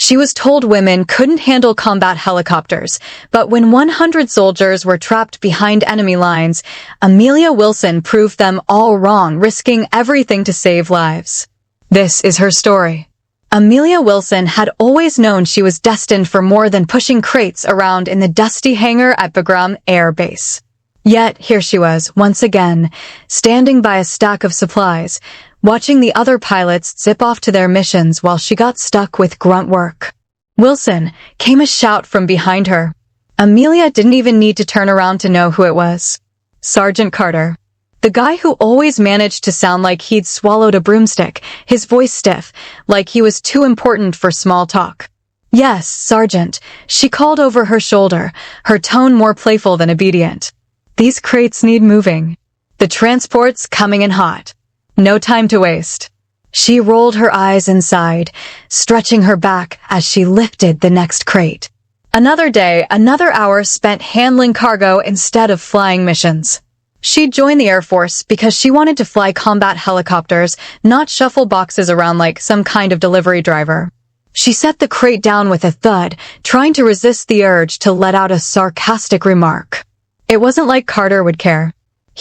She was told women couldn't handle combat helicopters, but when 100 soldiers were trapped behind enemy lines, Amelia Wilson proved them all wrong, risking everything to save lives. This is her story. Amelia Wilson had always known she was destined for more than pushing crates around in the dusty hangar at Bagram Air Base. Yet here she was, once again, standing by a stack of supplies, watching the other pilots zip off to their missions while she got stuck with grunt work. "Wilson!" came a shout from behind her. Amelia didn't even need to turn around to know who it was. Sergeant Carter. The guy who always managed to sound like he'd swallowed a broomstick, his voice stiff, like he was too important for small talk. "Yes, Sergeant," she called over her shoulder, her tone more playful than obedient. "These crates need moving. The transport's coming in hot. No time to waste." She rolled her eyes and sighed, stretching her back as she lifted the next crate. Another day, another hour spent handling cargo instead of flying missions. She'd joined the Air Force because she wanted to fly combat helicopters, not shuffle boxes around like some kind of delivery driver. She set the crate down with a thud, trying to resist the urge to let out a sarcastic remark. It wasn't like Carter would care.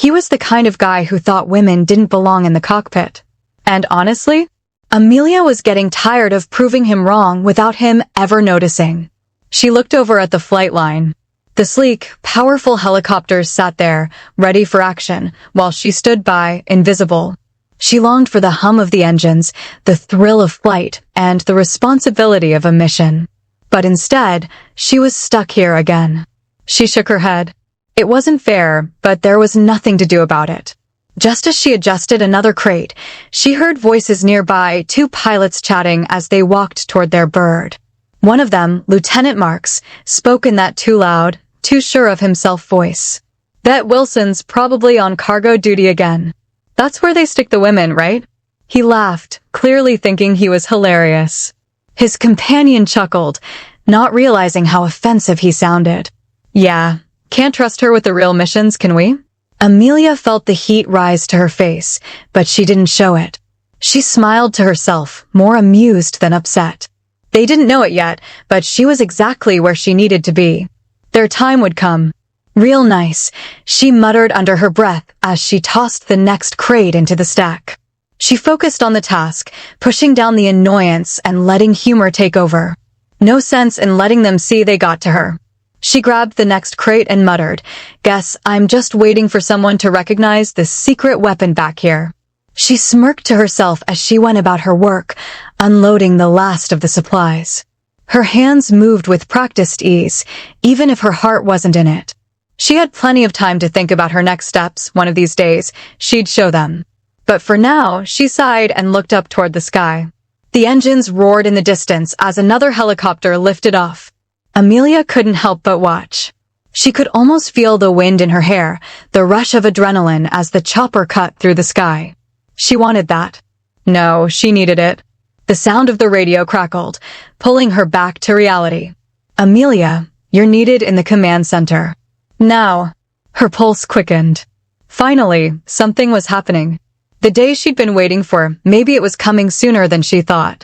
He was the kind of guy who thought women didn't belong in the cockpit. And honestly, Amelia was getting tired of proving him wrong without him ever noticing. She looked over at the flight line. The sleek, powerful helicopters sat there, ready for action, while she stood by, invisible. She longed for the hum of the engines, the thrill of flight, and the responsibility of a mission. But instead, she was stuck here again. She shook her head. It wasn't fair, but there was nothing to do about it. Just as she adjusted another crate, she heard voices nearby, two pilots chatting as they walked toward their bird. One of them, Lieutenant Marks, spoke in that too loud, too sure of himself voice. "Bet Wilson's probably on cargo duty again. That's where they stick the women, right?" He laughed, clearly thinking he was hilarious. His companion chuckled, not realizing how offensive he sounded. "Yeah. Can't trust her with the real missions, can we?" Amelia felt the heat rise to her face, but she didn't show it. She smiled to herself, more amused than upset. They didn't know it yet, but she was exactly where she needed to be. Their time would come. "Real nice," she muttered under her breath as she tossed the next crate into the stack. She focused on the task, pushing down the annoyance and letting humor take over. No sense in letting them see they got to her. She grabbed the next crate and muttered, "Guess I'm just waiting for someone to recognize the secret weapon back here." She smirked to herself as she went about her work, unloading the last of the supplies. Her hands moved with practiced ease, even if her heart wasn't in it. She had plenty of time to think about her next steps. One of these days, she'd show them. But for now, she sighed and looked up toward the sky. The engines roared in the distance as another helicopter lifted off. Amelia couldn't help but watch. She could almost feel the wind in her hair, the rush of adrenaline as the chopper cut through the sky. She wanted that. No, she needed it. The sound of the radio crackled, pulling her back to reality. "Amelia, you're needed in the command center. Now." Her pulse quickened. Finally, something was happening. The day she'd been waiting for, maybe it was coming sooner than she thought.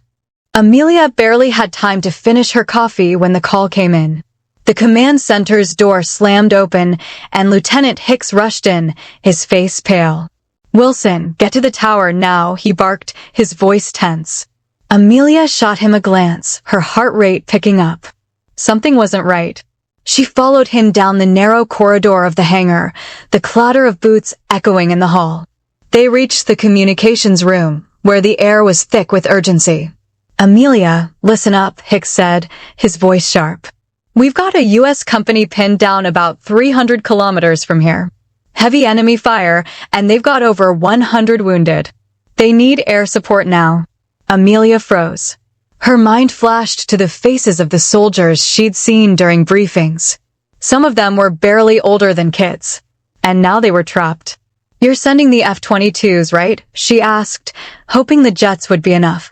Amelia barely had time to finish her coffee when the call came in. The command center's door slammed open, and Lieutenant Hicks rushed in, his face pale. "Wilson, get to the tower now," he barked, his voice tense. Amelia shot him a glance, her heart rate picking up. Something wasn't right. She followed him down the narrow corridor of the hangar, the clatter of boots echoing in the hall. They reached the communications room, where the air was thick with urgency. "Amelia, listen up," Hicks said, his voice sharp. "We've got a U.S. company pinned down about 300 kilometers from here. Heavy enemy fire, and they've got over 100 wounded. They need air support now." Amelia froze. Her mind flashed to the faces of the soldiers she'd seen during briefings. Some of them were barely older than kids. And now they were trapped. "You're sending the F-22s, right?" she asked, hoping the jets would be enough.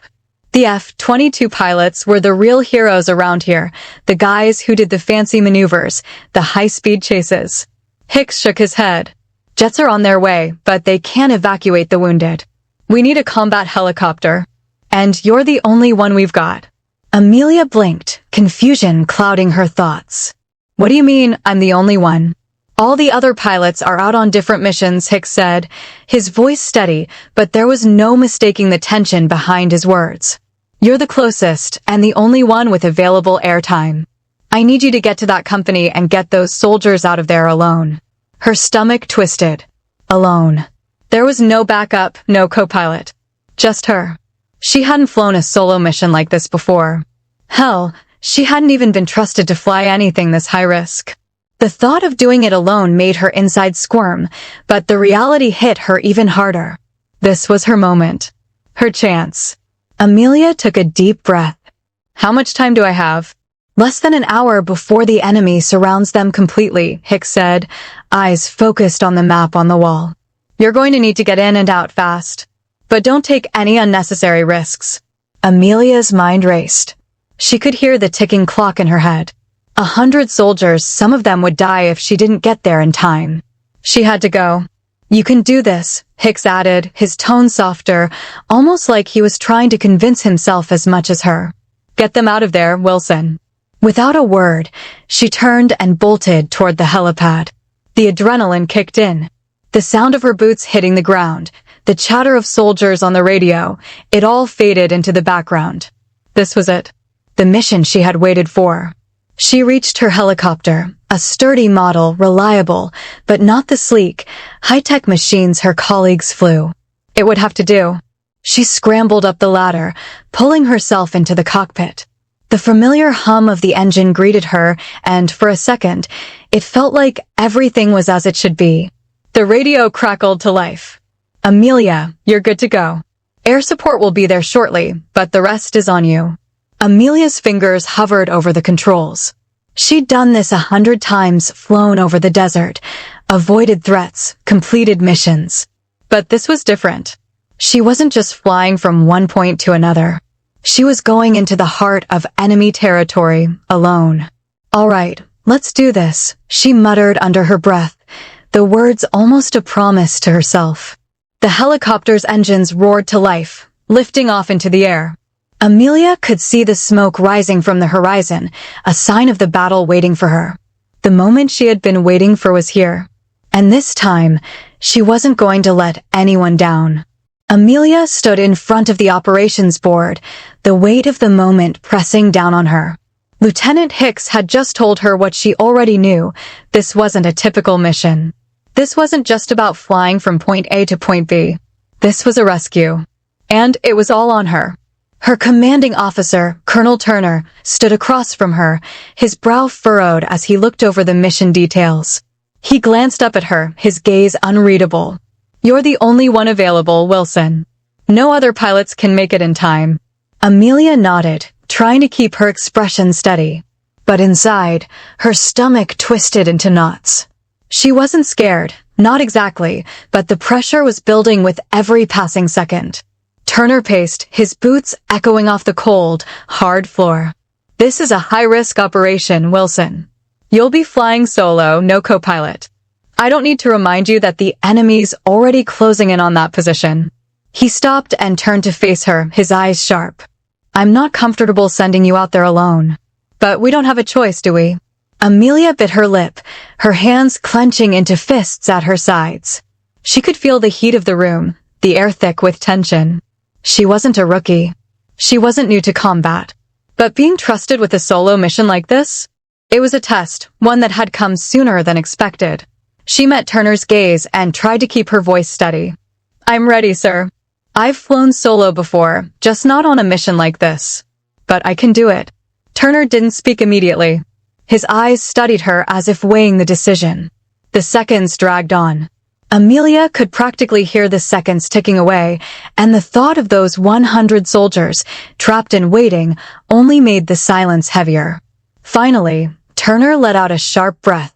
The F-22 pilots were the real heroes around here, the guys who did the fancy maneuvers, the high-speed chases. Hicks shook his head. "Jets are on their way, but they can't evacuate the wounded. We need a combat helicopter. And you're the only one we've got." Amelia blinked, confusion clouding her thoughts. What do you mean, I'm the only one? All the other pilots are out on different missions, Hicks said, his voice steady, but there was no mistaking the tension behind his words. You're the closest, and the only one with available airtime. I need you to get to that company and get those soldiers out of there alone. Her stomach twisted. Alone. There was no backup, no co-pilot. Just her. She hadn't flown a solo mission like this before. Hell, she hadn't even been trusted to fly anything this high risk. The thought of doing it alone made her inside squirm, but the reality hit her even harder. This was her moment. Her chance. Amelia took a deep breath. How much time do I have? Less than an hour before the enemy surrounds them completely, Hicks said, eyes focused on the map on the wall. You're going to need to get in and out fast. But don't take any unnecessary risks. Amelia's mind raced. She could hear the ticking clock in her head. 100 soldiers, some of them would die if she didn't get there in time. She had to go. You can do this, Hicks added, his tone softer, almost like he was trying to convince himself as much as her. Get them out of there, Wilson. Without a word, she turned and bolted toward the helipad. The adrenaline kicked in. The sound of her boots hitting the ground, the chatter of soldiers on the radio, it all faded into the background. This was it. The mission she had waited for. She reached her helicopter, a sturdy model, reliable, but not the sleek, high-tech machines her colleagues flew. It would have to do. She scrambled up the ladder, pulling herself into the cockpit. The familiar hum of the engine greeted her, and for a second, it felt like everything was as it should be. The radio crackled to life. Amelia, you're good to go. Air support will be there shortly, but the rest is on you. Amelia's fingers hovered over the controls. She'd done this 100 times, flown over the desert, avoided threats, completed missions. But this was different. She wasn't just flying from one point to another. She was going into the heart of enemy territory, alone. All right, let's do this, she muttered under her breath, the words almost a promise to herself. The helicopter's engines roared to life, lifting off into the air. Amelia could see the smoke rising from the horizon, a sign of the battle waiting for her. The moment she had been waiting for was here. And this time, she wasn't going to let anyone down. Amelia stood in front of the operations board, the weight of the moment pressing down on her. Lieutenant Hicks had just told her what she already knew. This wasn't a typical mission. This wasn't just about flying from point A to point B. This was a rescue. And it was all on her. Her commanding officer, Colonel Turner, stood across from her, his brow furrowed as he looked over the mission details. He glanced up at her, his gaze unreadable. You're the only one available, Wilson. No other pilots can make it in time. Amelia nodded, trying to keep her expression steady. But inside, her stomach twisted into knots. She wasn't scared, not exactly, but the pressure was building with every passing second. Turner paced, his boots echoing off the cold, hard floor. This is a high-risk operation, Wilson. You'll be flying solo, no co-pilot. I don't need to remind you that the enemy's already closing in on that position. He stopped and turned to face her, his eyes sharp. I'm not comfortable sending you out there alone. But we don't have a choice, do we? Amelia bit her lip, her hands clenching into fists at her sides. She could feel the heat of the room, the air thick with tension. She wasn't a rookie. She wasn't new to combat. But being trusted with a solo mission like this? It was a test, one that had come sooner than expected. She met Turner's gaze and tried to keep her voice steady. I'm ready, sir. I've flown solo before, just not on a mission like this. But I can do it. Turner didn't speak immediately. His eyes studied her as if weighing the decision. The seconds dragged on. Amelia could practically hear the seconds ticking away, and the thought of those 100 soldiers, trapped and waiting, only made the silence heavier. Finally, Turner let out a sharp breath.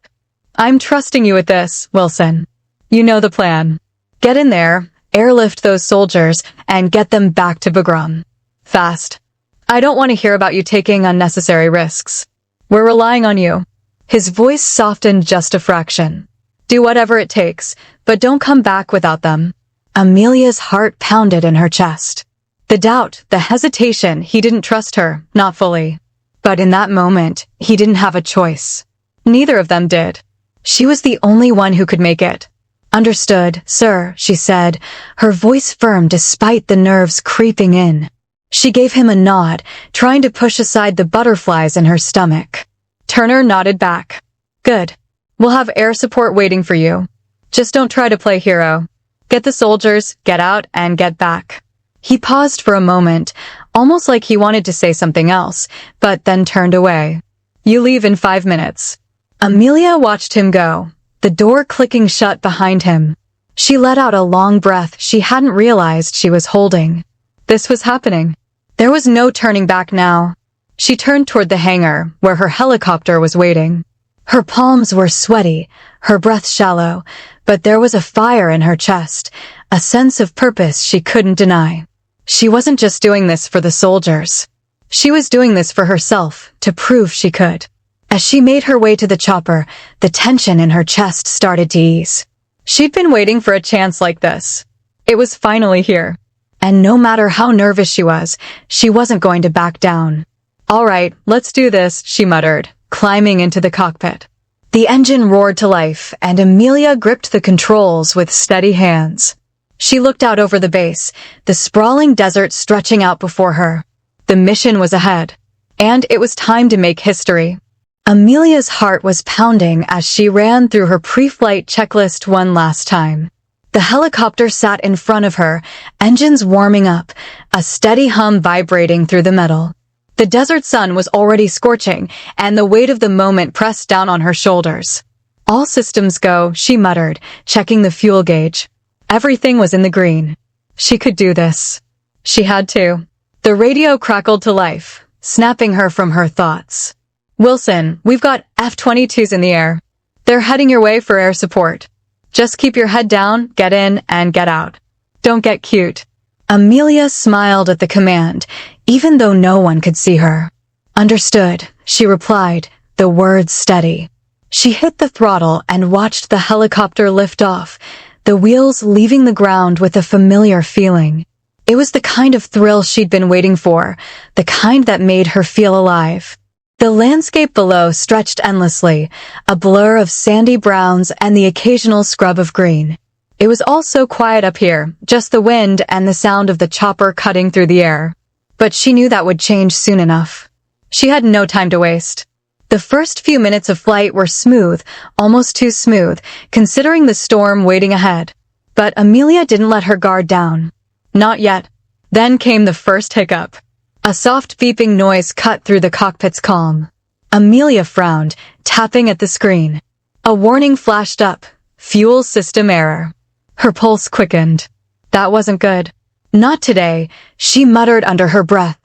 I'm trusting you with this, Wilson. You know the plan. Get in there, airlift those soldiers, and get them back to Bagram. Fast. I don't want to hear about you taking unnecessary risks. We're relying on you. His voice softened just a fraction. Do whatever it takes, but don't come back without them. Amelia's heart pounded in her chest. The doubt, the hesitation, he didn't trust her, not fully. But in that moment, he didn't have a choice. Neither of them did. She was the only one who could make it. "Understood, sir," she said, her voice firm despite the nerves creeping in. She gave him a nod, trying to push aside the butterflies in her stomach. Turner nodded back. "Good. We'll have air support waiting for you. Just don't try to play hero. Get the soldiers, get out, and get back." He paused for a moment, almost like he wanted to say something else, but then turned away. "You leave in 5 minutes." Amelia watched him go, the door clicking shut behind him. She let out a long breath she hadn't realized she was holding. This was happening. There was no turning back now. She turned toward the hangar, where her helicopter was waiting. Her palms were sweaty, her breath shallow, but there was a fire in her chest, a sense of purpose she couldn't deny. She wasn't just doing this for the soldiers. She was doing this for herself, to prove she could. As she made her way to the chopper, the tension in her chest started to ease. She'd been waiting for a chance like this. It was finally here. And no matter how nervous she wasn't going to back down. "All right, let's do this," she muttered, climbing into the cockpit. The engine roared to life, and Amelia gripped the controls with steady hands. She looked out over the base, the sprawling desert stretching out before her. The mission was ahead, and it was time to make history. Amelia's heart was pounding as she ran through her pre-flight checklist one last time. The helicopter sat in front of her, engines warming up, a steady hum vibrating through the metal. The desert sun was already scorching, and the weight of the moment pressed down on her shoulders. "All systems go," she muttered, checking the fuel gauge. Everything was in the green. She could do this. She had to. The radio crackled to life, snapping her from her thoughts. "Wilson, we've got F-22s in the air. They're heading your way for air support. Just keep your head down, get in, and get out. Don't get cute." Amelia smiled at the command, even though no one could see her. "Understood," she replied, the words steady. She hit the throttle and watched the helicopter lift off, the wheels leaving the ground with a familiar feeling. It was the kind of thrill she'd been waiting for, the kind that made her feel alive. The landscape below stretched endlessly, a blur of sandy browns and the occasional scrub of green. It was all so quiet up here, just the wind and the sound of the chopper cutting through the air. But she knew that would change soon enough. She had no time to waste. The first few minutes of flight were smooth, almost too smooth, considering the storm waiting ahead. But Amelia didn't let her guard down. Not yet. Then came the first hiccup. A soft beeping noise cut through the cockpit's calm. Amelia frowned, tapping at the screen. A warning flashed up. Fuel system error. Her pulse quickened. That wasn't good. Not today, she muttered under her breath,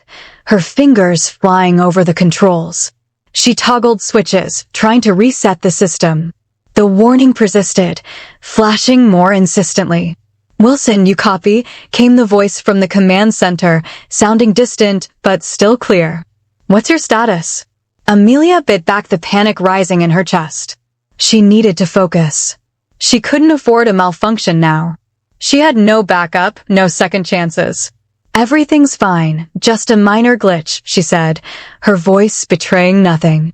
her fingers flying over the controls. She toggled switches, trying to reset the system. The warning persisted, flashing more insistently. "Wilson, you copy?" came the voice from the command center, sounding distant but still clear. "What's your status?" Amelia bit back the panic rising in her chest. She needed to focus. She couldn't afford a malfunction now. She had no backup, no second chances. "Everything's fine, just a minor glitch," she said, her voice betraying nothing.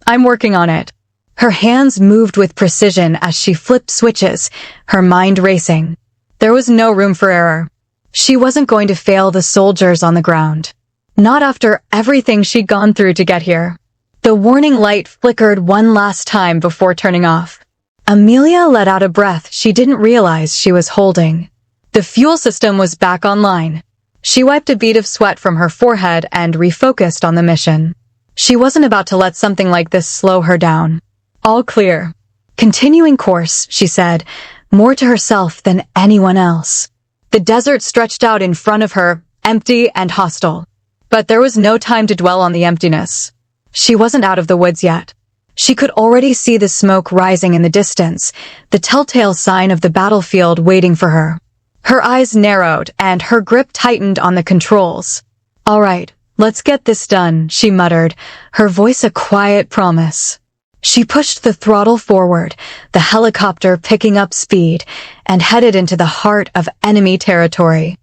"I'm working on it." Her hands moved with precision as she flipped switches, her mind racing. There was no room for error. She wasn't going to fail the soldiers on the ground. Not after everything she'd gone through to get here. The warning light flickered one last time before turning off. Amelia let out a breath she didn't realize she was holding. The fuel system was back online. She wiped a bead of sweat from her forehead and refocused on the mission. She wasn't about to let something like this slow her down. "All clear." "Continuing course," she said, more to herself than anyone else. The desert stretched out in front of her, empty and hostile. But there was no time to dwell on the emptiness. She wasn't out of the woods yet. She could already see the smoke rising in the distance, the telltale sign of the battlefield waiting for her. Her eyes narrowed and her grip tightened on the controls. "All right, let's get this done," she muttered, her voice a quiet promise. She pushed the throttle forward, the helicopter picking up speed, and headed into the heart of enemy territory.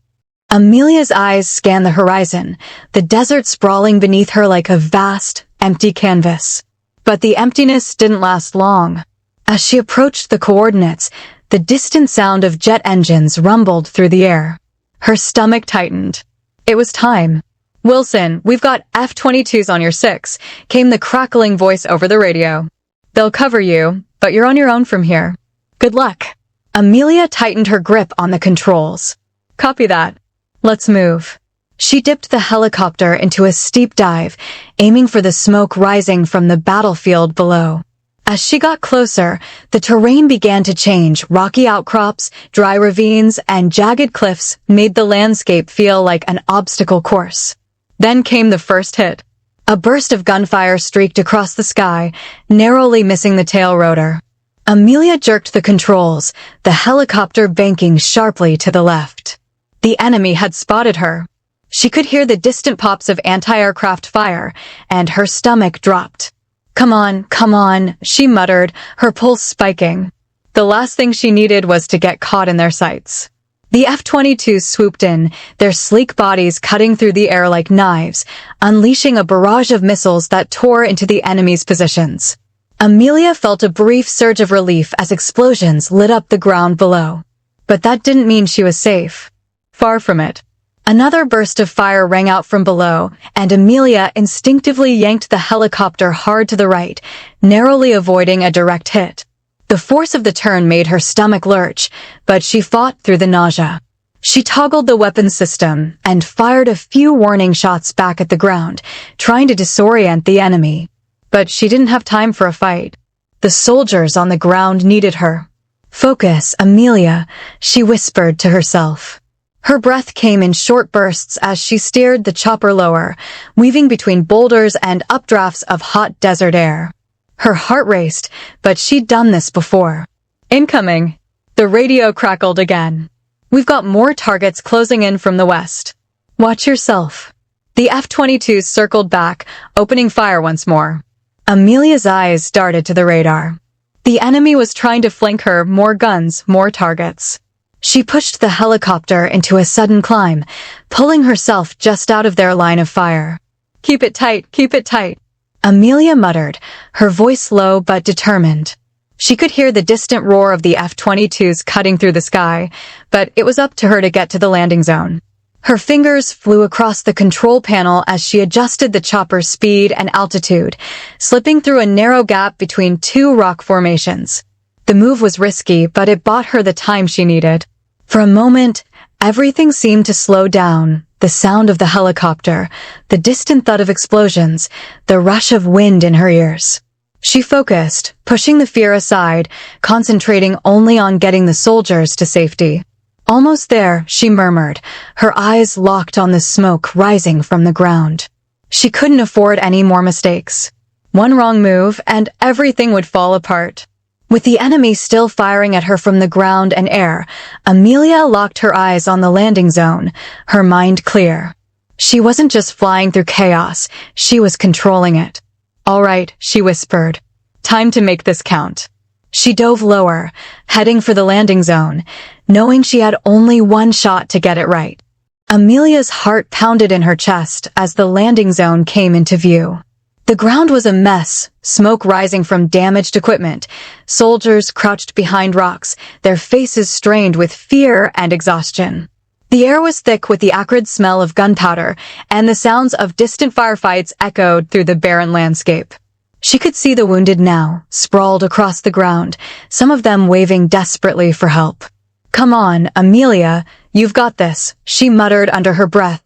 Amelia's eyes scanned the horizon, the desert sprawling beneath her like a vast, empty canvas. But the emptiness didn't last long. As she approached the coordinates, the distant sound of jet engines rumbled through the air. Her stomach tightened. It was time. "Wilson, we've got F-22s on your 6, came the crackling voice over the radio. "They'll cover you, but you're on your own from here. Good luck." Amelia tightened her grip on the controls. "Copy that. Let's move." She dipped the helicopter into a steep dive, aiming for the smoke rising from the battlefield below. As she got closer, the terrain began to change. Rocky outcrops, dry ravines, and jagged cliffs made the landscape feel like an obstacle course. Then came the first hit. A burst of gunfire streaked across the sky, narrowly missing the tail rotor. Amelia jerked the controls, the helicopter banking sharply to the left. The enemy had spotted her. She could hear the distant pops of anti-aircraft fire, and her stomach dropped. Come on," she muttered, her pulse spiking. The last thing she needed was to get caught in their sights. The F-22s swooped in, their sleek bodies cutting through the air like knives, unleashing a barrage of missiles that tore into the enemy's positions. Amelia felt a brief surge of relief as explosions lit up the ground below. But that didn't mean she was safe. Far from it. Another burst of fire rang out from below, and Amelia instinctively yanked the helicopter hard to the right, narrowly avoiding a direct hit. The force of the turn made her stomach lurch, but she fought through the nausea. She toggled the weapons system and fired a few warning shots back at the ground, trying to disorient the enemy. But she didn't have time for a fight. The soldiers on the ground needed her. "Focus, Amelia," she whispered to herself. Her breath came in short bursts as she steered the chopper lower, weaving between boulders and updrafts of hot desert air. Her heart raced, but she'd done this before. "Incoming!" The radio crackled again. "We've got more targets closing in from the west. Watch yourself." The F-22s circled back, opening fire once more. Amelia's eyes darted to the radar. The enemy was trying to flank her, more guns, more targets. She pushed the helicopter into a sudden climb, pulling herself just out of their line of fire. Keep it tight," Amelia muttered, her voice low but determined. She could hear the distant roar of the F-22s cutting through the sky, but it was up to her to get to the landing zone. Her fingers flew across the control panel as she adjusted the chopper's speed and altitude, slipping through a narrow gap between two rock formations. The move was risky, but it bought her the time she needed. For a moment, everything seemed to slow down. The sound of the helicopter, the distant thud of explosions, the rush of wind in her ears. She focused, pushing the fear aside, concentrating only on getting the soldiers to safety. Almost there, she murmured, her eyes locked on the smoke rising from the ground. She couldn't afford any more mistakes. One wrong move, and everything would fall apart. With the enemy still firing at her from the ground and air, Amelia locked her eyes on the landing zone, her mind clear. She wasn't just flying through chaos, she was controlling it. "All right," she whispered. "Time to make this count." She dove lower, heading for the landing zone, knowing she had only one shot to get it right. Amelia's heart pounded in her chest as the landing zone came into view. The ground was a mess, smoke rising from damaged equipment, soldiers crouched behind rocks, their faces strained with fear and exhaustion. The air was thick with the acrid smell of gunpowder, and the sounds of distant firefights echoed through the barren landscape. She could see the wounded now, sprawled across the ground, some of them waving desperately for help. "Come on, Amelia, you've got this," she muttered under her breath,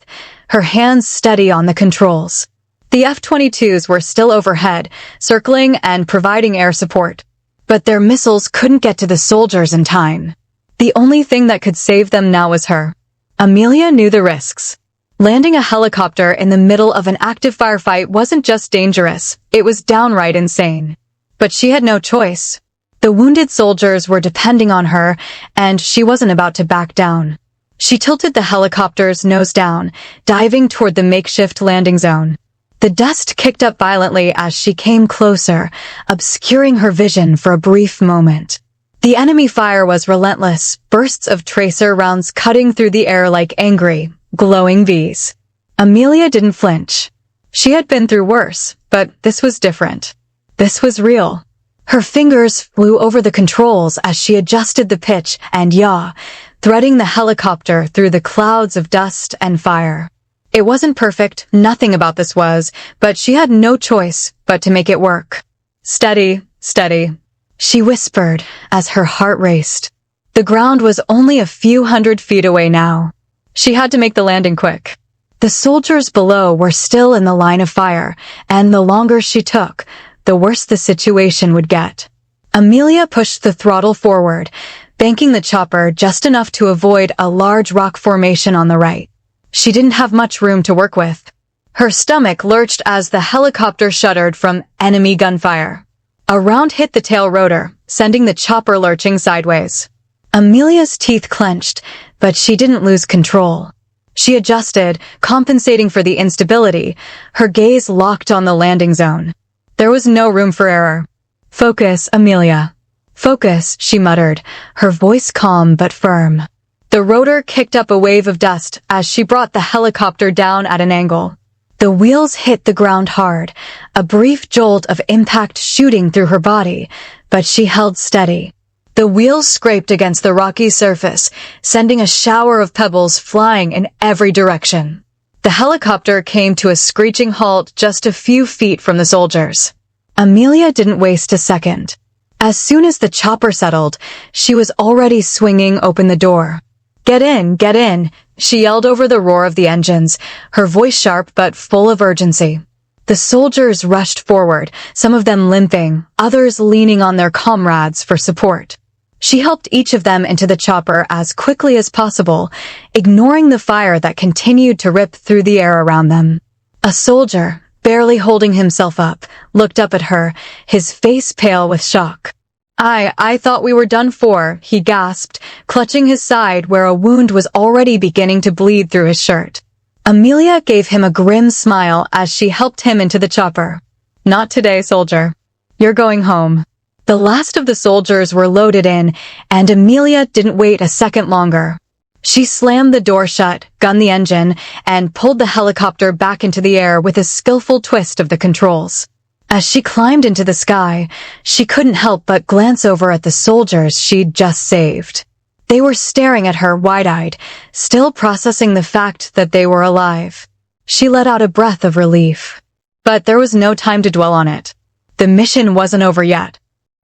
her hands steady on the controls. The F-22s were still overhead, circling and providing air support. But their missiles couldn't get to the soldiers in time. The only thing that could save them now was her. Amelia knew the risks. Landing a helicopter in the middle of an active firefight wasn't just dangerous, it was downright insane. But she had no choice. The wounded soldiers were depending on her, and she wasn't about to back down. She tilted the helicopter's nose down, diving toward the makeshift landing zone. The dust kicked up violently as she came closer, obscuring her vision for a brief moment. The enemy fire was relentless, bursts of tracer rounds cutting through the air like angry, glowing V's. Amelia didn't flinch. She had been through worse, but this was different. This was real. Her fingers flew over the controls as she adjusted the pitch and yaw, threading the helicopter through the clouds of dust and fire. It wasn't perfect, nothing about this was, but she had no choice but to make it work. Steady, steady, she whispered as her heart raced. The ground was only a few hundred feet away now. She had to make the landing quick. The soldiers below were still in the line of fire, and the longer she took, the worse the situation would get. Amelia pushed the throttle forward, banking the chopper just enough to avoid a large rock formation on the right. She didn't have much room to work with. Her stomach lurched as the helicopter shuddered from enemy gunfire. A round hit the tail rotor, sending the chopper lurching sideways. Amelia's teeth clenched, but she didn't lose control. She adjusted, compensating for the instability, her gaze locked on the landing zone. There was no room for error. Focus, Amelia. Focus, she muttered, her voice calm but firm. The rotor kicked up a wave of dust as she brought the helicopter down at an angle. The wheels hit the ground hard, a brief jolt of impact shooting through her body, but she held steady. The wheels scraped against the rocky surface, sending a shower of pebbles flying in every direction. The helicopter came to a screeching halt just a few feet from the soldiers. Amelia didn't waste a second. As soon as the chopper settled, she was already swinging open the door. Get in, she yelled over the roar of the engines, her voice sharp but full of urgency. The soldiers rushed forward, some of them limping, others leaning on their comrades for support. She helped each of them into the chopper as quickly as possible, ignoring the fire that continued to rip through the air around them. A soldier, barely holding himself up, looked up at her, his face pale with shock. I thought we were done for, he gasped, clutching his side where a wound was already beginning to bleed through his shirt. Amelia gave him a grim smile as she helped him into the chopper. Not today, soldier. You're going home. The last of the soldiers were loaded in, and Amelia didn't wait a second longer. She slammed the door shut, gunned the engine, and pulled the helicopter back into the air with a skillful twist of the controls. As she climbed into the sky, she couldn't help but glance over at the soldiers she'd just saved. They were staring at her wide-eyed, still processing the fact that they were alive. She let out a breath of relief. But there was no time to dwell on it. The mission wasn't over yet.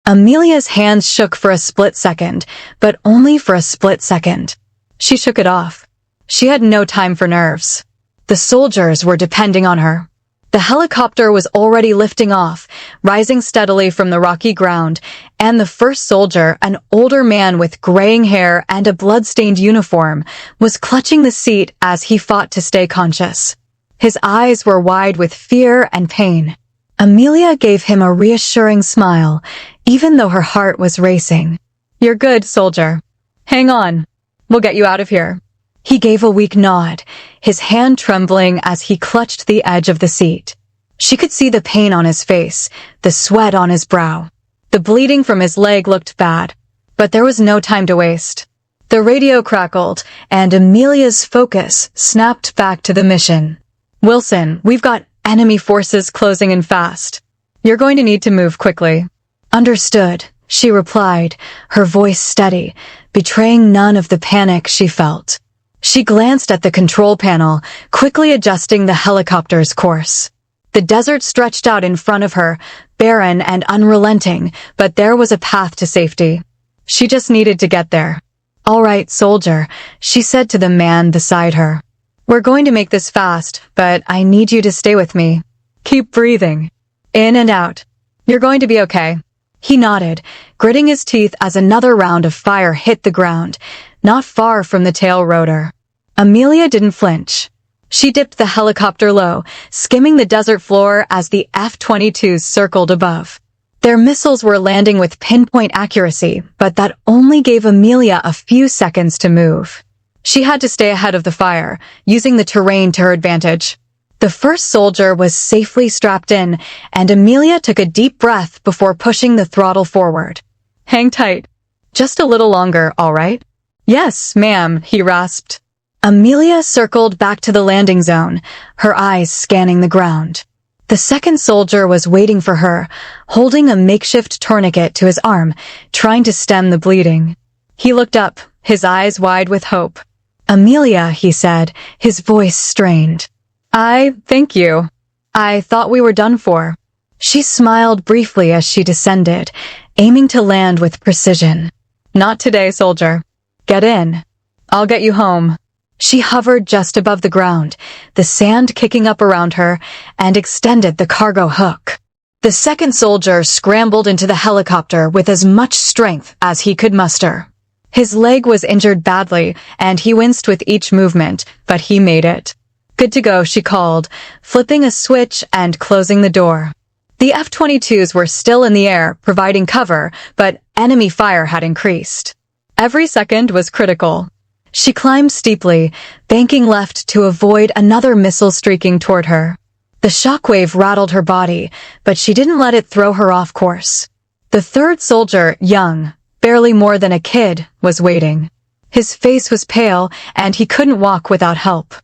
Amelia's hands shook for a split second, but only for a split second. She shook it off. She had no time for nerves. The soldiers were depending on her. The helicopter was already lifting off, rising steadily from the rocky ground, and the first soldier, an older man with graying hair and a blood-stained uniform, was clutching the seat as he fought to stay conscious. His eyes were wide with fear and pain. Amelia gave him a reassuring smile, even though her heart was racing. You're good, soldier. Hang on. We'll get you out of here. He gave a weak nod, his hand trembling as he clutched the edge of the seat. She could see the pain on his face, the sweat on his brow. The bleeding from his leg looked bad, but there was no time to waste. The radio crackled, and Amelia's focus snapped back to the mission. Wilson, we've got enemy forces closing in fast. You're going to need to move quickly. Understood, she replied, her voice steady, betraying none of the panic she felt. She glanced at the control panel, quickly adjusting the helicopter's course. The desert stretched out in front of her, barren and unrelenting, but there was a path to safety. She just needed to get there. All right, soldier, she said to the man beside her. We're going to make this fast, but I need you to stay with me. Keep breathing. In and out. You're going to be okay. He nodded, gritting his teeth as another round of fire hit the ground, not far from the tail rotor. Amelia didn't flinch. She dipped the helicopter low, skimming the desert floor as the F-22s circled above. Their missiles were landing with pinpoint accuracy, but that only gave Amelia a few seconds to move. She had to stay ahead of the fire, using the terrain to her advantage. The first soldier was safely strapped in, and Amelia took a deep breath before pushing the throttle forward. Hang tight. Just a little longer, all right? Yes, ma'am, he rasped. Amelia circled back to the landing zone, her eyes scanning the ground. The second soldier was waiting for her, holding a makeshift tourniquet to his arm, trying to stem the bleeding. He looked up, his eyes wide with hope. Amelia, he said, his voice strained. Thank you. I thought we were done for. She smiled briefly as she descended, aiming to land with precision. Not today, soldier. Get in. I'll get you home. She hovered just above the ground, the sand kicking up around her, and extended the cargo hook. The second soldier scrambled into the helicopter with as much strength as he could muster. His leg was injured badly, and he winced with each movement, but he made it. Good to go, she called, flipping a switch and closing the door. The F-22s were still in the air, providing cover, but enemy fire had increased. Every second was critical. She climbed steeply, banking left to avoid another missile streaking toward her. The shockwave rattled her body, but she didn't let it throw her off course. The third soldier, young, barely more than a kid, was waiting. His face was pale, and he couldn't walk without help.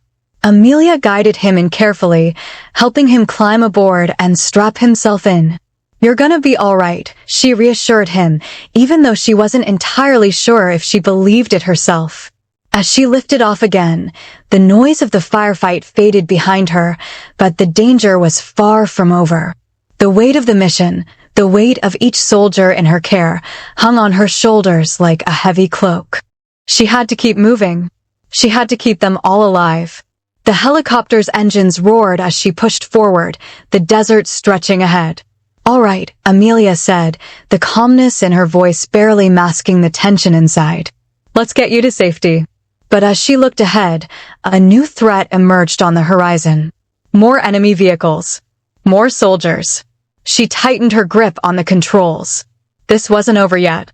Amelia guided him in carefully, helping him climb aboard and strap himself in. You're gonna be all right, she reassured him, even though she wasn't entirely sure if she believed it herself. As she lifted off again, the noise of the firefight faded behind her, but the danger was far from over. The weight of the mission, the weight of each soldier in her care, hung on her shoulders like a heavy cloak. She had to keep moving. She had to keep them all alive. The helicopter's engines roared as she pushed forward, the desert stretching ahead. All right, Amelia said, the calmness in her voice barely masking the tension inside. Let's get you to safety. But as she looked ahead, a new threat emerged on the horizon. More enemy vehicles. More soldiers. She tightened her grip on the controls. This wasn't over yet.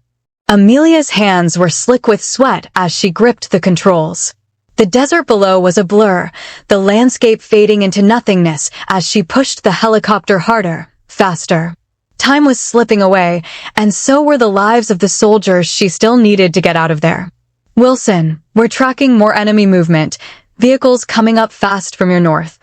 Amelia's hands were slick with sweat as she gripped the controls. The desert below was a blur, the landscape fading into nothingness as she pushed the helicopter harder, faster. Time was slipping away, and so were the lives of the soldiers she still needed to get out of there. Wilson, we're tracking more enemy movement, vehicles coming up fast from your north.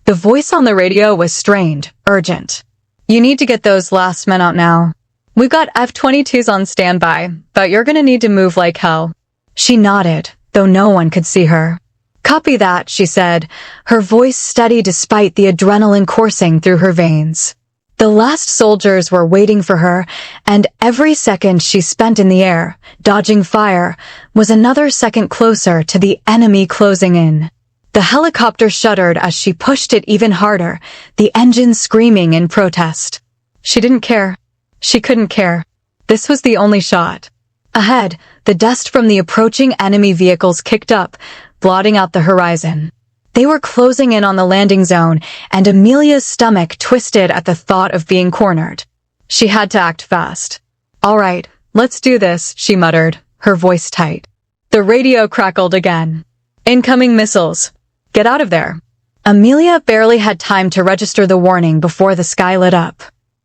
The voice on the radio was strained, urgent. You need to get those last men out now. We've got F-22s on standby, but you're gonna need to move like hell. She nodded, though no one could see her. Copy that, she said, her voice steady despite the adrenaline coursing through her veins. The last soldiers were waiting for her, and every second she spent in the air, dodging fire, was another second closer to the enemy closing in. The helicopter shuddered as she pushed it even harder, the engine screaming in protest. She didn't care. She couldn't care. This was the only shot. Ahead, the dust from the approaching enemy vehicles kicked up, blotting out the horizon. They were closing in on the landing zone, and Amelia's stomach twisted at the thought of being cornered. She had to act fast. All right, let's do this, she muttered, her voice tight. The radio crackled again. Incoming missiles. Get out of there. Amelia barely had time to register the warning before the sky lit up.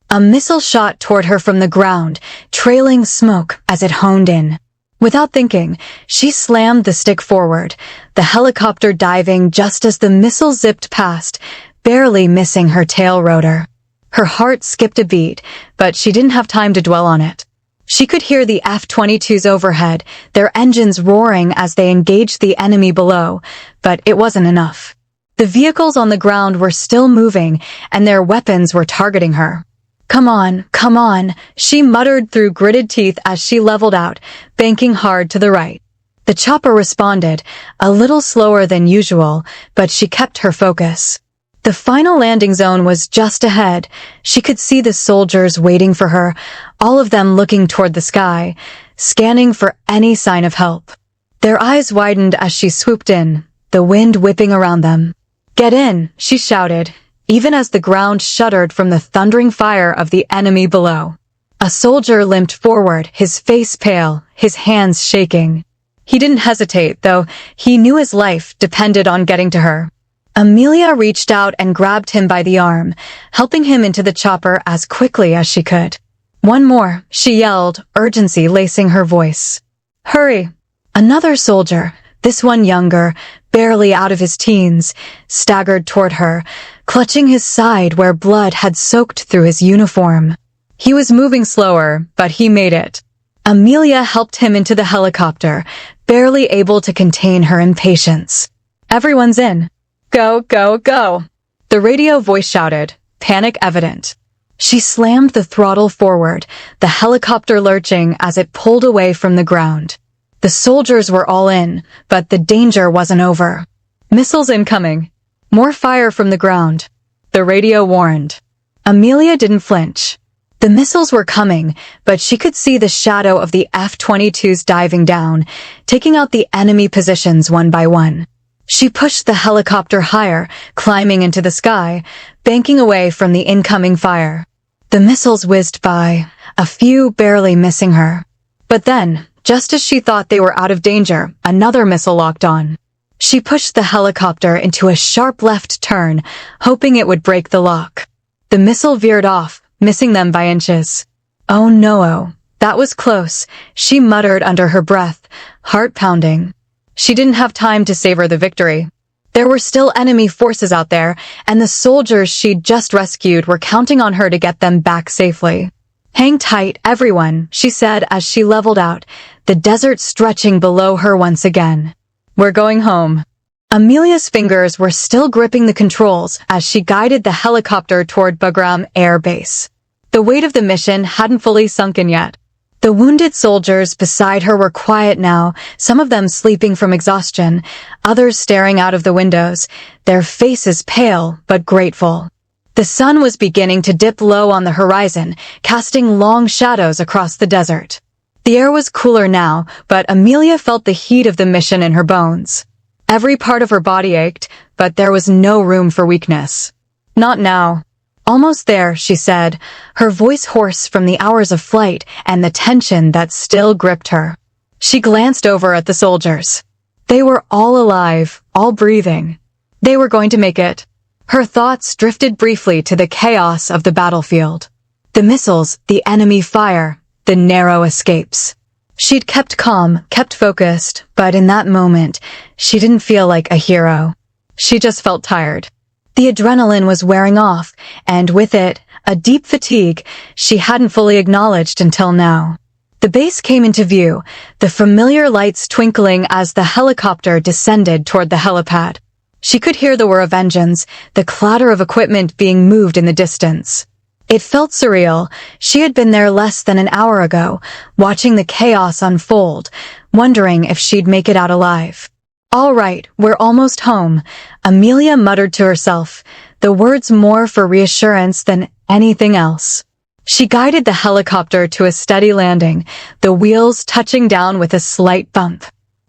A missile shot toward her from the ground, trailing smoke as it honed in. Without thinking, she slammed the stick forward, the helicopter diving just as the missile zipped past, barely missing her tail rotor. Her heart skipped a beat, but she didn't have time to dwell on it. She could hear the F-22s overhead, their engines roaring as they engaged the enemy below, but it wasn't enough. The vehicles on the ground were still moving, and their weapons were targeting her. Come on, she muttered through gritted teeth as she leveled out, banking hard to the right. The chopper responded, a little slower than usual, but she kept her focus. The final landing zone was just ahead. She could see the soldiers waiting for her, all of them looking toward the sky, scanning for any sign of help. Their eyes widened as she swooped in, the wind whipping around them. Get in, she shouted, even as the ground shuddered from the thundering fire of the enemy below. A soldier limped forward, his face pale, his hands shaking. He didn't hesitate, though he knew his life depended on getting to her. Amelia reached out and grabbed him by the arm, helping him into the chopper as quickly as she could. One more, she yelled, urgency lacing her voice. Hurry! Another soldier, this one younger, barely out of his teens, staggered toward her, clutching his side where blood had soaked through his uniform. He was moving slower, but he made it. Amelia helped him into the helicopter, barely able to contain her impatience. Everyone's in. Go, go, go! The radio voice shouted, panic evident. She slammed the throttle forward, the helicopter lurching as it pulled away from the ground. The soldiers were all in, but the danger wasn't over. Missiles incoming. More fire from the ground. The radio warned. Amelia didn't flinch. The missiles were coming, but she could see the shadow of the F-22s diving down, taking out the enemy positions one by one. She pushed the helicopter higher, climbing into the sky, banking away from the incoming fire. The missiles whizzed by, a few barely missing her. But then, just as she thought they were out of danger, another missile locked on. She pushed the helicopter into a sharp left turn, hoping it would break the lock. The missile veered off, missing them by inches. Oh no, that was close, she muttered under her breath, heart pounding. She didn't have time to savor the victory. There were still enemy forces out there, and the soldiers she'd just rescued were counting on her to get them back safely. Hang tight, everyone, she said as she leveled out, the desert stretching below her once again. We're going home. Amelia's fingers were still gripping the controls as she guided the helicopter toward Bagram Air Base. The weight of the mission hadn't fully sunk in yet. The wounded soldiers beside her were quiet now, some of them sleeping from exhaustion, others staring out of the windows, their faces pale but grateful. The sun was beginning to dip low on the horizon, casting long shadows across the desert. The air was cooler now, but Amelia felt the heat of the mission in her bones. Every part of her body ached, but there was no room for weakness. Not now. Almost there, she said, her voice hoarse from the hours of flight and the tension that still gripped her. She glanced over at the soldiers. They were all alive, all breathing. They were going to make it. Her thoughts drifted briefly to the chaos of the battlefield. The missiles, the enemy fire, the narrow escapes. She'd kept calm, kept focused, but in that moment, she didn't feel like a hero. She just felt tired. The adrenaline was wearing off, and with it, a deep fatigue she hadn't fully acknowledged until now. The base came into view, the familiar lights twinkling as the helicopter descended toward the helipad. She could hear the whir of engines, the clatter of equipment being moved in the distance. It felt surreal. She had been there less than an hour ago, watching the chaos unfold, wondering if she'd make it out alive. All right, we're almost home, Amelia muttered to herself, the words more for reassurance than anything else. She guided the helicopter to a steady landing, the wheels touching down with a slight bump.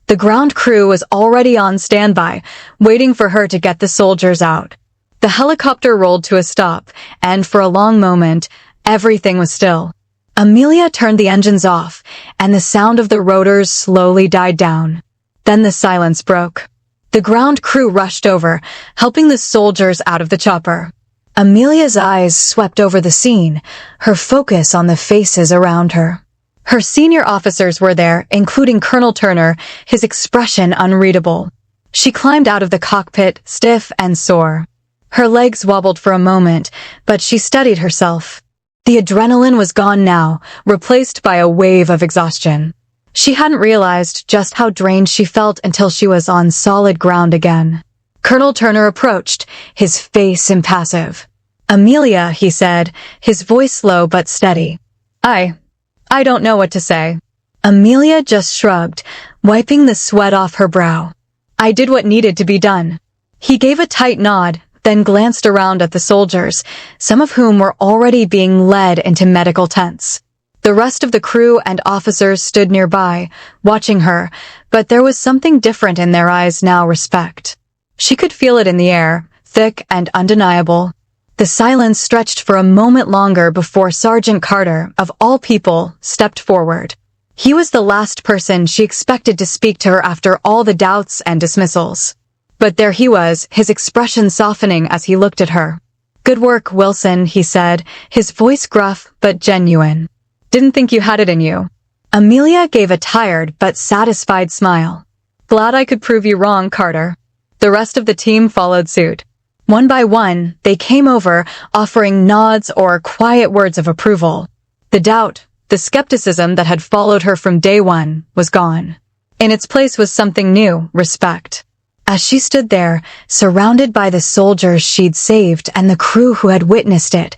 The ground crew was already on standby, waiting for her to get the soldiers out. The helicopter rolled to a stop, and for a long moment, everything was still. Amelia turned the engines off, and the sound of the rotors slowly died down. Then the silence broke. The ground crew rushed over, helping the soldiers out of the chopper. Amelia's eyes swept over the scene, her focus on the faces around her. Her senior officers were there, including Colonel Turner, his expression unreadable. She climbed out of the cockpit, stiff and sore. Her legs wobbled for a moment, but she steadied herself. The adrenaline was gone now, replaced by a wave of exhaustion. She hadn't realized just how drained she felt until she was on solid ground again. Colonel Turner approached, his face impassive. "Amelia," he said, his voice low but steady. I don't know what to say." Amelia just shrugged, wiping the sweat off her brow. "I did what needed to be done." He gave a tight nod, then glanced around at the soldiers, some of whom were already being led into medical tents. The rest of the crew and officers stood nearby, watching her, but there was something different in their eyes now, respect. She could feel it in the air, thick and undeniable. The silence stretched for a moment longer before Sergeant Carter, of all people, stepped forward. He was the last person she expected to speak to her after all the doubts and dismissals. But there he was, his expression softening as he looked at her. "Good work, Wilson," he said, his voice gruff but genuine. Didn't think you had it in you. Amelia gave a tired but satisfied smile. Glad I could prove you wrong, Carter. The rest of the team followed suit. One by one, they came over, offering nods or quiet words of approval. The doubt, the skepticism that had followed her from day one, was gone. In its place was something new, respect. As she stood there, surrounded by the soldiers she'd saved and the crew who had witnessed it,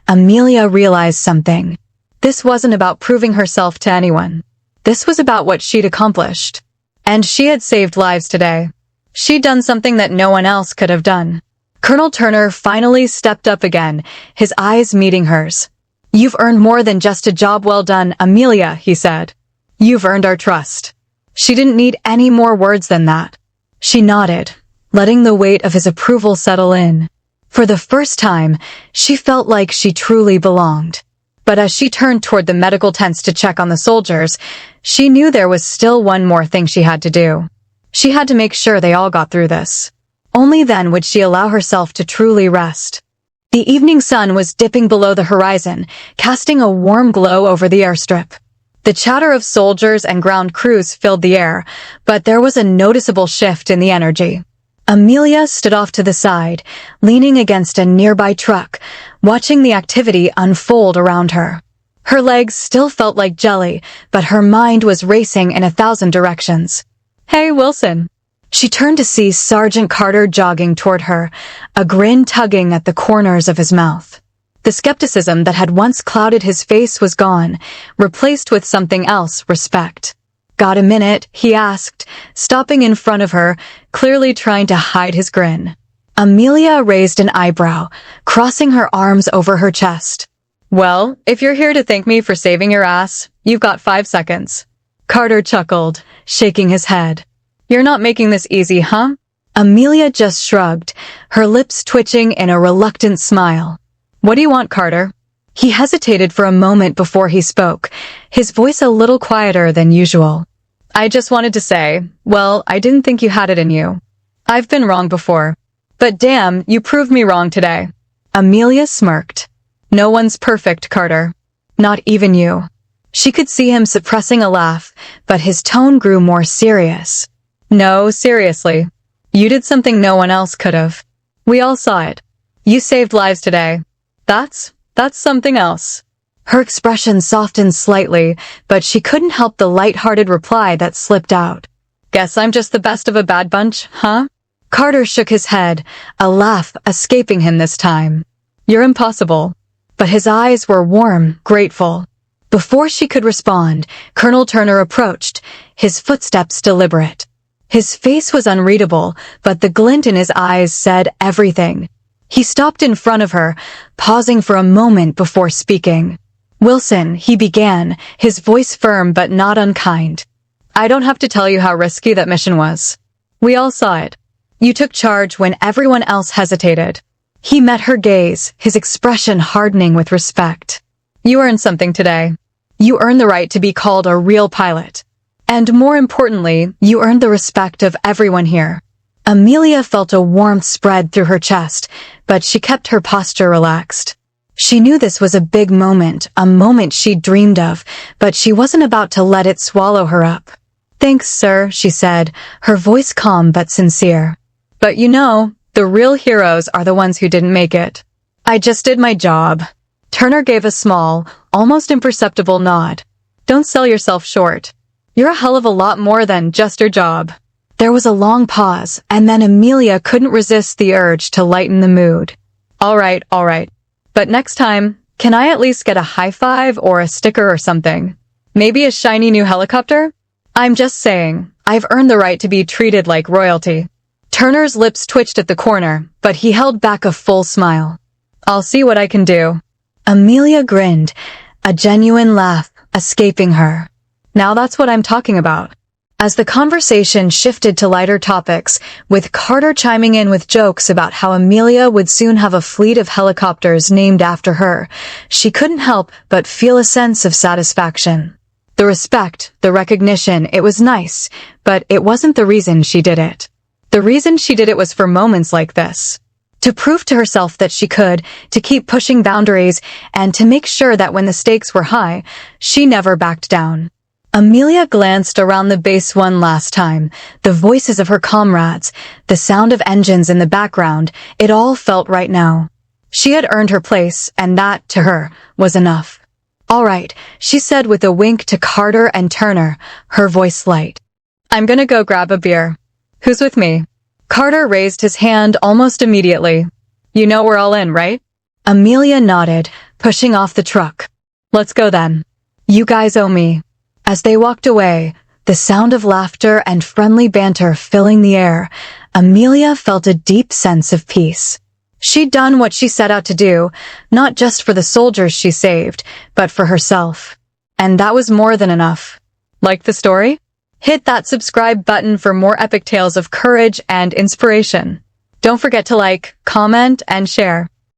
Amelia realized something. This wasn't about proving herself to anyone. This was about what she'd accomplished. And she had saved lives today. She'd done something that no one else could have done. Colonel Turner finally stepped up again, his eyes meeting hers. "You've earned more than just a job well done, Amelia," he said. "You've earned our trust." She didn't need any more words than that. She nodded, letting the weight of his approval settle in. For the first time, she felt like she truly belonged. But as she turned toward the medical tents to check on the soldiers, she knew there was still one more thing she had to do. She had to make sure they all got through this. Only then would she allow herself to truly rest. The evening sun was dipping below the horizon, casting a warm glow over the airstrip. The chatter of soldiers and ground crews filled the air, but there was a noticeable shift in the energy. Amelia stood off to the side, leaning against a nearby truck, watching the activity unfold around her. Her legs still felt like jelly, but her mind was racing in 1,000 directions. "Hey, Wilson." She turned to see Sergeant Carter jogging toward her, a grin tugging at the corners of his mouth. The skepticism that had once clouded his face was gone, replaced with something else, respect. "Got a minute?" he asked, stopping in front of her, clearly trying to hide his grin. Amelia raised an eyebrow, crossing her arms over her chest. "Well, if you're here to thank me for saving your ass, you've got 5 seconds. Carter chuckled, shaking his head. "You're not making this easy, huh?" Amelia just shrugged, her lips twitching in a reluctant smile. "What do you want, Carter?" He hesitated for a moment before he spoke, his voice a little quieter than usual. "I just wanted to say, well, I didn't think you had it in you. I've been wrong before. But damn, you proved me wrong today." Amelia smirked. "No one's perfect, Carter. Not even you." She could see him suppressing a laugh, but his tone grew more serious. "No, seriously. You did something no one else could have. We all saw it. You saved lives today. That's something else." Her expression softened slightly, but she couldn't help the light-hearted reply that slipped out. "Guess I'm just the best of a bad bunch, huh?" Carter shook his head, a laugh escaping him this time. "You're impossible." But his eyes were warm, grateful. Before she could respond, Colonel Turner approached, his footsteps deliberate. His face was unreadable, but the glint in his eyes said everything. He stopped in front of her, pausing for a moment before speaking. "Wilson," he began, his voice firm but not unkind. "I don't have to tell you how risky that mission was. We all saw it. You took charge when everyone else hesitated." He met her gaze, his expression hardening with respect. "You earned something today. You earned the right to be called a real pilot. And more importantly, you earned the respect of everyone here." Amelia felt a warmth spread through her chest, but she kept her posture relaxed. She knew this was a big moment, a moment she'd dreamed of, but she wasn't about to let it swallow her up. "Thanks, sir," she said, her voice calm but sincere. "But you know, the real heroes are the ones who didn't make it. I just did my job." Turner gave a small, almost imperceptible nod. "Don't sell yourself short. You're a hell of a lot more than just your job." There was a long pause, and then Amelia couldn't resist the urge to lighten the mood. All right. But next time, can I at least get a high five or a sticker or something? Maybe a shiny new helicopter? I'm just saying, I've earned the right to be treated like royalty." Turner's lips twitched at the corner, but he held back a full smile. "I'll see what I can do." Amelia grinned, a genuine laugh escaping her. "Now that's what I'm talking about." As the conversation shifted to lighter topics, with Carter chiming in with jokes about how Amelia would soon have a fleet of helicopters named after her, she couldn't help but feel a sense of satisfaction. The respect, the recognition, it was nice, but it wasn't the reason she did it. The reason she did it was for moments like this. to prove to herself that she could, to keep pushing boundaries, and to make sure that when the stakes were high, she never backed down. Amelia glanced around the base one last time. The voices of her comrades, the sound of engines in the background, it all felt right now. She had earned her place, and that, to her, was enough. "All right," she said with a wink to Carter and Turner, her voice light. "I'm gonna go grab a beer. Who's with me?" Carter raised his hand almost immediately. "You know we're all in, right?" Amelia nodded, pushing off the truck. "Let's go then. You guys owe me." As they walked away, the sound of laughter and friendly banter filling the air, Amelia felt a deep sense of peace. She'd done what she set out to do, not just for the soldiers she saved, but for herself. And that was more than enough. Like the story? Hit that subscribe button for more epic tales of courage and inspiration. Don't forget to like, comment, and share.